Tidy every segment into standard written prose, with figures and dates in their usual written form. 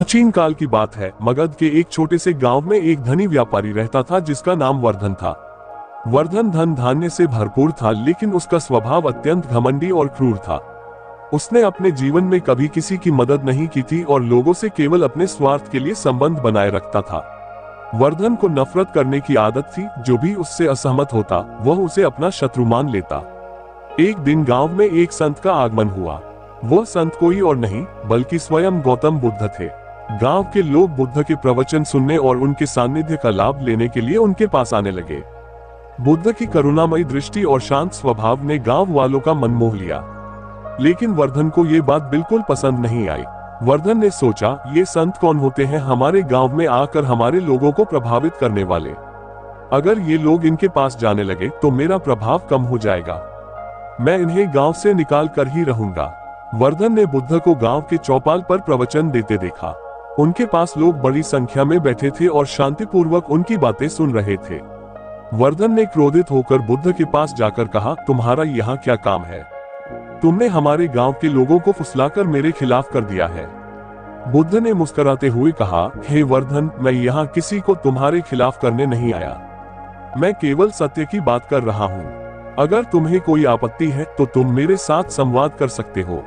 प्राचीन काल की बात है। मगध के एक छोटे से गांव में एक धनी व्यापारी रहता था जिसका नाम वर्धन था। वर्धन धन धान्य से भरपूर था, लेकिन उसका स्वभाव अत्यंत घमंडी और क्रूर था। उसने अपने जीवन में कभी किसी की मदद नहीं की थी और लोगों से केवल अपने स्वार्थ के लिए संबंध बनाए रखता था। वर्धन को नफरत करने की आदत थी। जो भी उससे असहमत होता वह उसे अपना शत्रु मान लेता। एक दिन गांव में एक संत का आगमन हुआ। वह संत कोई और नहीं बल्कि स्वयं गौतम बुद्ध थे। गांव के लोग बुद्ध के प्रवचन सुनने और उनके सानिध्य का लाभ लेने के लिए उनके पास आने लगे। बुद्ध की करुणामयी दृष्टि और शांत स्वभाव ने गांव वालों का मन मोह लिया, लेकिन वर्धन को ये बात बिल्कुल पसंद नहीं आई। वर्धन ने सोचा, ये संत कौन होते हैं हमारे गांव में आकर हमारे लोगों को प्रभावित करने वाले। अगर ये लोग इनके पास जाने लगे तो मेरा प्रभाव कम हो जाएगा। मैं इन्हें गांव से निकाल कर ही रहूंगा। वर्धन ने बुद्ध को गांव के चौपाल पर प्रवचन देते देखा। उनके पास लोग बड़ी संख्या में बैठे थे और शांतिपूर्वक उनकी बातें सुन रहे थे। वर्धन ने क्रोधित होकर बुद्ध के पास जाकर कहा, तुम्हारा यहाँ क्या काम है? तुमने हमारे गांव के लोगों को फुसलाकर मेरे खिलाफ कर दिया है। बुद्ध ने मुस्कुराते हुए कहा, हे वर्धन, मैं यहाँ किसी को तुम्हारे खिलाफ करने नहीं आया। मैं केवल सत्य की बात कर रहा हूँ। अगर तुम्हें कोई आपत्ति है तो तुम मेरे साथ संवाद कर सकते हो।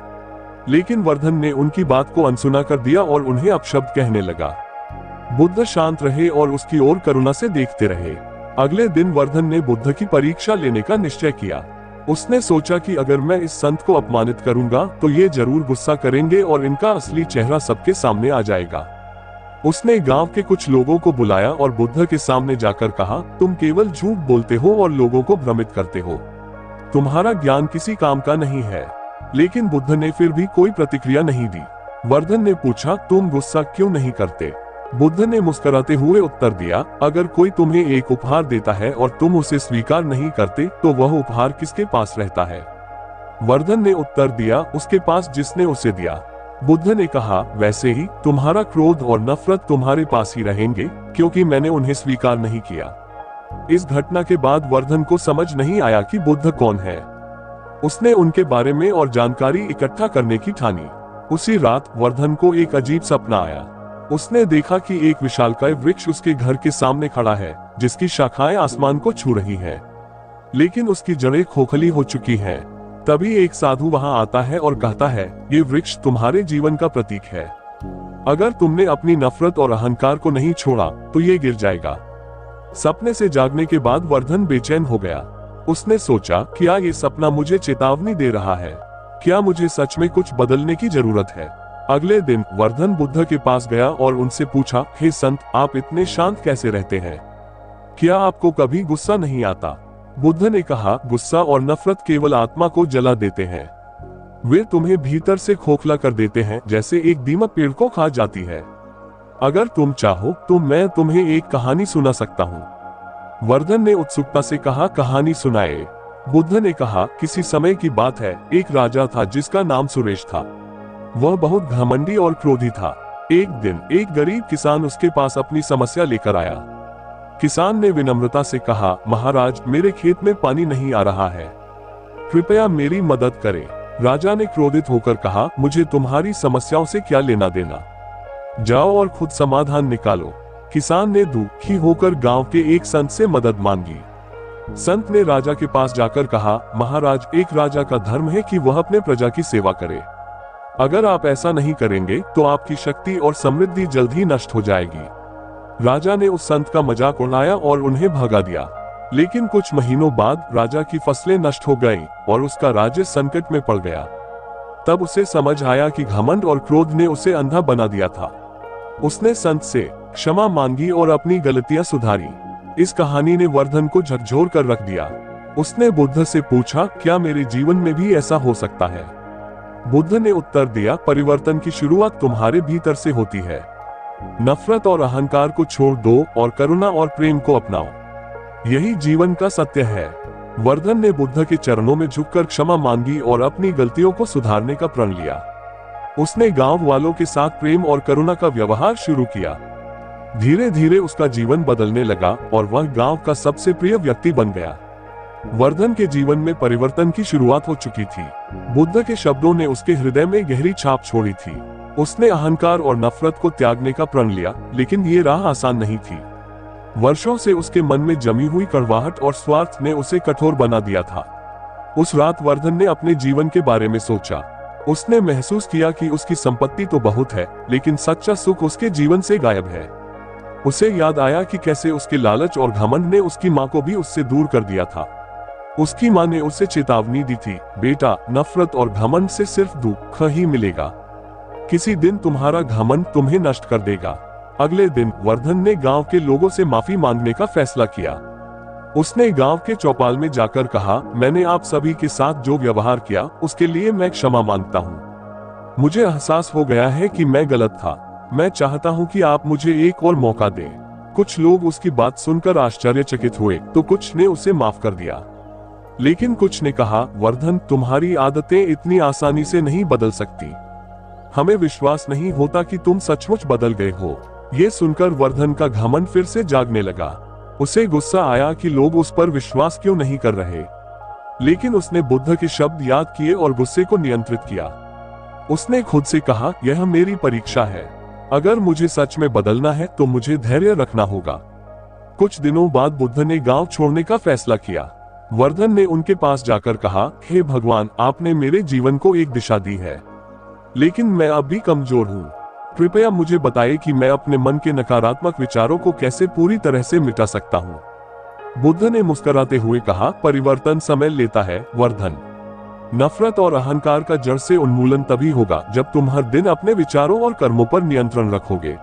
लेकिन वर्धन ने उनकी बात को अनसुना कर दिया और उन्हें अपशब्द कहने लगा। बुद्ध शांत रहे और उसकी ओर करुणा से देखते रहे। अगले दिन वर्धन ने बुद्ध की परीक्षा लेने का निश्चय किया। उसने सोचा कि अगर मैं इस संत को अपमानित करूंगा तो ये जरूर गुस्सा करेंगे और इनका असली चेहरा सबके सामने आ जाएगा। उसने गांव के कुछ लोगों को बुलाया और बुद्ध के सामने जाकर कहा, तुम केवल झूठ बोलते हो और लोगों को भ्रमित करते हो। तुम्हारा ज्ञान किसी काम का नहीं है। लेकिन बुद्ध ने फिर भी कोई प्रतिक्रिया नहीं दी। वर्धन ने पूछा, तुम गुस्सा क्यों नहीं करते? बुद्ध ने मुस्कुराते हुए उत्तर दिया, अगर कोई तुम्हें एक उपहार देता है और तुम उसे स्वीकार नहीं करते तो वह उपहार किसके पास रहता है? वर्धन ने उत्तर दिया, उसके पास जिसने उसे दिया। बुद्ध ने कहा, वैसे ही तुम्हारा क्रोध और नफरत तुम्हारे पास ही रहेंगे, क्योंकि मैंने उन्हें स्वीकार नहीं किया। इस घटना के बाद वर्धन को समझ नहीं आया कि बुद्ध कौन है। उसने उनके बारे में और जानकारी इकट्ठा करने की ठानी। उसी रात वर्धन को एक अजीब सपना आया। उसने देखा कि एक विशालकाय वृक्ष उसके घर के सामने खड़ा है, जिसकी शाखाएं आसमान को छू रही हैं, लेकिन उसकी जड़ें खोखली हो चुकी हैं। तभी एक साधु वहां आता है और कहता है, ये वृक्ष तुम्हारे जीवन का प्रतीक है। अगर तुमने अपनी नफरत और अहंकार को नहीं छोड़ा तो ये गिर जाएगा। सपने से जागने के बाद वर्धन बेचैन हो गया। उसने सोचा, क्या ये सपना मुझे चेतावनी दे रहा है? क्या मुझे सच में कुछ बदलने की जरूरत है? अगले दिन वर्धन बुद्ध के पास गया और उनसे पूछा, हे संत, आप इतने शांत कैसे रहते हैं? क्या आपको कभी गुस्सा नहीं आता? बुद्ध ने कहा, गुस्सा और नफरत केवल आत्मा को जला देते हैं। वे तुम्हें भीतर से खोखला कर देते हैं, जैसे एक दीमक पेड़ को खा जाती है। अगर तुम चाहो तो मैं तुम्हें एक कहानी सुना सकता हूँ। वर्धन ने उत्सुकता से कहा, कहानी सुनाए। बुद्ध ने कहा, किसी समय की बात है, एक राजा था जिसका नाम सुरेश था। वह बहुत घमंडी और क्रोधी था। एक दिन एक गरीब किसान उसके पास अपनी समस्या लेकर आया। किसान ने विनम्रता से कहा, महाराज, मेरे खेत में पानी नहीं आ रहा है, कृपया मेरी मदद करें। राजा ने क्रोधित होकर कहा, मुझे तुम्हारी समस्याओं से क्या लेना देना, जाओ और खुद समाधान निकालो। किसान ने दुखी होकर गांव के एक संत से मदद मांगी। संत ने राजा के पास जाकर कहा, महाराज, एक राजा का धर्म है कि वह अपने प्रजा की सेवा करे। अगर आप ऐसा नहीं करेंगे तो आपकी शक्ति और समृद्धि जल्द ही नष्ट हो जाएगी। राजा ने उस संत का मजाक उड़ाया और उन्हें भगा दिया। लेकिन कुछ महीनों बाद राजा की फसलें नष्ट हो गईं और उसका राज्य संकट में पड़ गया। तब उसे समझ आया कि घमंड और क्रोध ने उसे अंधा बना दिया था। उसने संत से क्षमा मांगी और अपनी गलतियां सुधारी। इस कहानी ने वर्धन को झकझोर कर रख दिया। उसने बुद्ध से पूछा, क्या मेरे जीवन में भी ऐसा हो सकता है? बुद्ध ने उत्तर दिया, परिवर्तन की शुरुआत तुम्हारे भीतर से होती है। नफरत और अहंकार को छोड़ दो और करुणा और प्रेम को अपनाओ। यही जीवन का सत्य है। वर्धन ने बुद्ध के चरणों में झुककर क्षमा मांगी और अपनी गलतियों को सुधारने का प्रण लिया। उसने गांव वालों के साथ प्रेम और करुणा का व्यवहार शुरू किया। धीरे धीरे उसका जीवन बदलने लगा और वह गांव का सबसे प्रिय व्यक्ति बन गया। वर्धन के जीवन में परिवर्तन की शुरुआत हो चुकी थी। बुद्ध के शब्दों ने उसके हृदय में गहरी छाप छोड़ी थी। उसने अहंकार और नफरत को त्यागने का प्रण लिया, लेकिन ये राह आसान नहीं थी। वर्षों से उसके मन में जमी हुई कड़वाहट और स्वार्थ ने उसे कठोर बना दिया था। उस रात वर्धन ने अपने जीवन के बारे में सोचा। उसने महसूस किया कि उसकी संपत्ति तो बहुत है, लेकिन सच्चा सुख उसके जीवन से गायब है। उसे याद आया कि कैसे उसके लालच और घमंड ने उसकी माँ को भी उससे दूर कर दिया था। उसकी माँ ने उसे चेतावनी दी थी, बेटा, नफरत और घमंड से सिर्फ दुख ही मिलेगा। किसी दिन तुम्हारा घमंड तुम्हें नष्ट कर देगा। अगले दिन वर्धन ने गांव के लोगों से माफी मांगने का फैसला किया। उसने गांव के चौपाल में जाकर कहा, मैंने आप सभी के साथ जो व्यवहार किया उसके लिए मैं क्षमा मांगता हूँ। मुझे एहसास हो गया है कि मैं गलत था। मैं चाहता हूँ कि आप मुझे एक और मौका दें। कुछ लोग उसकी बात सुनकर आश्चर्यचकित हुए, तो कुछ ने उसे माफ कर दिया। लेकिन कुछ ने कहा, वर्धन, तुम्हारी आदतें इतनी आसानी से नहीं बदल सकती। हमें विश्वास नहीं होता कि तुम सचमुच बदल गए हो। ये सुनकर वर्धन का घमंड फिर से जागने लगा। उसे गुस्सा आया कि लोग उस पर विश्वास क्यों नहीं कर रहे। लेकिन उसने बुद्ध के शब्द याद किए और गुस्से को नियंत्रित किया। उसने खुद से कहा, यह मेरी परीक्षा है। अगर मुझे सच में बदलना है तो मुझे धैर्य रखना होगा। कुछ दिनों बाद बुद्ध ने गांव छोड़ने का फैसला किया। वर्धन ने उनके पास जाकर कहा, हे भगवान, आपने मेरे जीवन को एक दिशा दी है, लेकिन मैं अब भी कमजोर हूँ। कृपया मुझे बताइए कि मैं अपने मन के नकारात्मक विचारों को कैसे पूरी तरह से मिटा सकता हूँ। बुद्ध ने मुस्कुराते हुए कहा, परिवर्तन समय लेता है वर्धन। नफरत और अहंकार का जड़ से उन्मूलन तभी होगा जब तुम हर दिन अपने विचारों और कर्मों पर नियंत्रण रखोगे।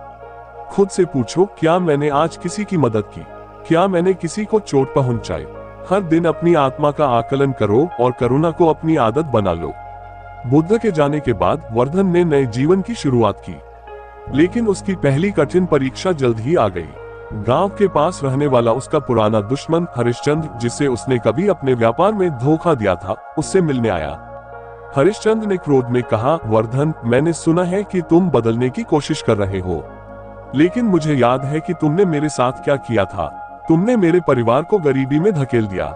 खुद से पूछो, क्या मैंने आज किसी की मदद की? क्या मैंने किसी को चोट पहुंचाई? हर दिन अपनी आत्मा का आकलन करो और करुणा को अपनी आदत बना लो। बुद्ध के जाने के बाद वर्धन ने नए जीवन की शुरुआत की, लेकिन उसकी पहली कठिन परीक्षा जल्द ही आ गई। गांव के पास रहने वाला उसका पुराना दुश्मन हरिश्चंद्र, जिसे उसने कभी अपने व्यापार में धोखा दिया था, उससे मिलने आया। हरिश्चंद्र ने क्रोध में कहा, वर्धन, मैंने सुना है कि तुम बदलने की कोशिश कर रहे हो, लेकिन मुझे याद है कि तुमने मेरे साथ क्या किया था। तुमने मेरे परिवार को गरीबी में धकेल दिया।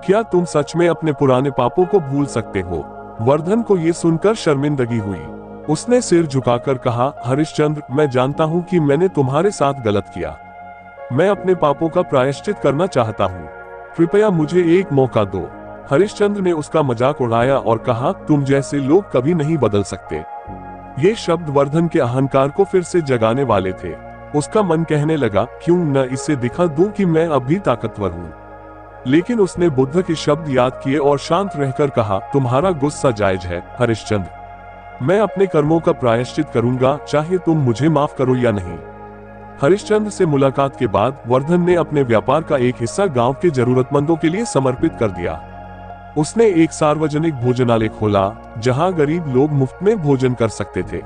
क्या तुम सच में अपने पुराने पापों को भूल सकते हो? वर्धन को ये सुनकर शर्मिंदगी हुई। उसने सिर झुकाकर कहा, हरिश्चंद्र, मैं जानता हूँ कि मैंने तुम्हारे साथ गलत किया। मैं अपने पापों का प्रायश्चित करना चाहता हूँ। कृपया मुझे एक मौका दो। हरिश्चंद्र ने उसका मजाक उड़ाया और कहा, तुम जैसे लोग कभी नहीं बदल सकते। ये शब्द वर्धन के अहंकार को फिर से जगाने वाले थे। उसका मन कहने लगा, क्यों न इसे दिखा दूं कि मैं अब भी ताकतवर हूँ। लेकिन उसने बुद्ध के शब्द याद किए और शांत रहकर कहा, तुम्हारा गुस्सा जायज है हरिश्चंद्र। मैं अपने कर्मों का प्रायश्चित करूंगा, चाहे तुम मुझे माफ करो या नहीं। हरिश्चंद्र से मुलाकात के बाद वर्धन ने अपने व्यापार का एक हिस्सा गांव के जरूरतमंदों के लिए समर्पित कर दिया। उसने एक सार्वजनिक भोजनालय खोला, जहां गरीब लोग मुफ्त में भोजन कर सकते थे।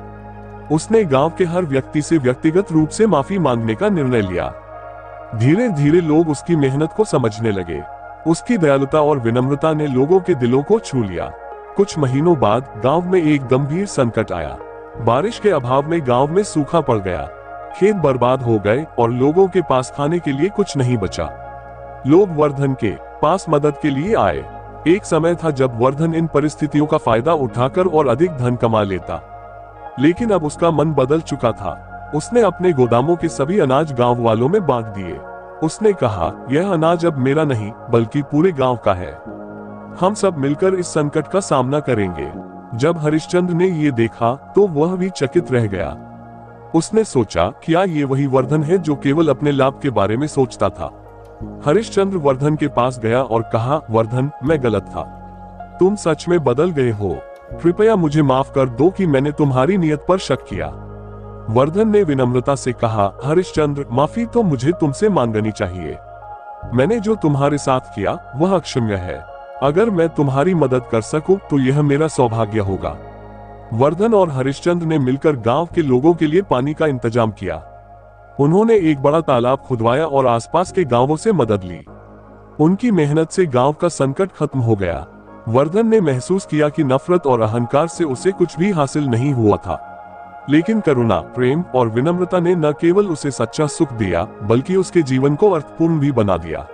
उसने गांव के हर व्यक्ति से व्यक्तिगत रूप से माफी मांगने का निर्णय लिया। धीरे धीरे लोग उसकी मेहनत को समझने लगे। उसकी दयालुता और विनम्रता ने लोगों के दिलों को छू लिया। कुछ महीनों बाद गांव में एक गंभीर संकट आया। बारिश के अभाव में गांव में सूखा पड़ गया। खेत बर्बाद हो गए और लोगों के पास खाने के लिए कुछ नहीं बचा। लोग वर्धन के पास मदद के लिए आए। एक समय था जब वर्धन इन परिस्थितियों का फायदा उठाकर और अधिक धन कमा लेता, लेकिन अब उसका मन बदल चुका था। उसने अपने गोदामों के सभी अनाज गांव वालों में बांट दिए। उसने कहा, यह अनाज अब मेरा नहीं बल्कि पूरे गांव का है। हम सब मिलकर इस संकट का सामना करेंगे। जब हरिश्चंद्र ने ये देखा तो वह भी चकित रह गया। उसने सोचा, क्या ये वही वर्धन है जो केवल अपने लाभ के बारे में सोचता था? हरिश्चंद्र वर्धन के पास गया और कहा, वर्धन, मैं गलत था। तुम सच में बदल गए हो। कृपया मुझे माफ कर दो कि मैंने तुम्हारी नियत पर शक किया। वर्धन ने विनम्रता से कहा, हरिश्चंद्र, माफी तो मुझे तुमसे मांगनी चाहिए। मैंने जो तुम्हारे साथ किया वह अक्षम्य है। अगर मैं तुम्हारी मदद कर सकूं तो यह मेरा सौभाग्य होगा। वर्धन और हरिश्चंद्र ने मिलकर गांव के लोगों के लिए पानी का इंतजाम किया। उन्होंने एक बड़ा तालाब खुदवाया और आसपास के गांवों से मदद ली। उनकी मेहनत से गांव का संकट खत्म हो गया। वर्धन ने महसूस किया कि नफरत और अहंकार से उसे कुछ भी हासिल नहीं हुआ था, लेकिन करुणा, प्रेम और विनम्रता ने न केवल उसे सच्चा सुख दिया बल्कि उसके जीवन को अर्थपूर्ण भी बना दिया।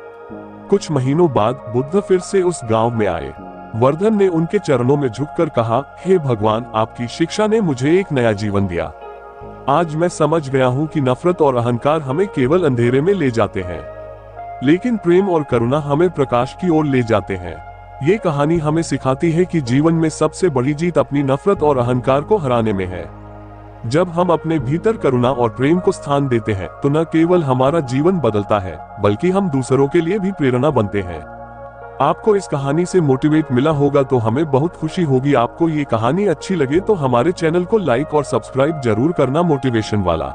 कुछ महीनों बाद बुद्ध फिर से उस गांव में आए। वर्धन ने उनके चरणों में झुककर कहा, हे भगवान, आपकी शिक्षा ने मुझे एक नया जीवन दिया। आज मैं समझ गया हूँ कि नफरत और अहंकार हमें केवल अंधेरे में ले जाते हैं, लेकिन प्रेम और करुणा हमें प्रकाश की ओर ले जाते हैं। ये कहानी हमें सिखाती है कि जीवन में सबसे बड़ी जीत अपनी नफरत और अहंकार को हराने में है। जब हम अपने भीतर करुणा और प्रेम को स्थान देते हैं तो न केवल हमारा जीवन बदलता है, बल्कि हम दूसरों के लिए भी प्रेरणा बनते हैं। आपको इस कहानी से मोटिवेट मिला होगा तो हमें बहुत खुशी होगी। आपको ये कहानी अच्छी लगे तो हमारे चैनल को लाइक और सब्सक्राइब जरूर करना। मोटिवेशन वाला।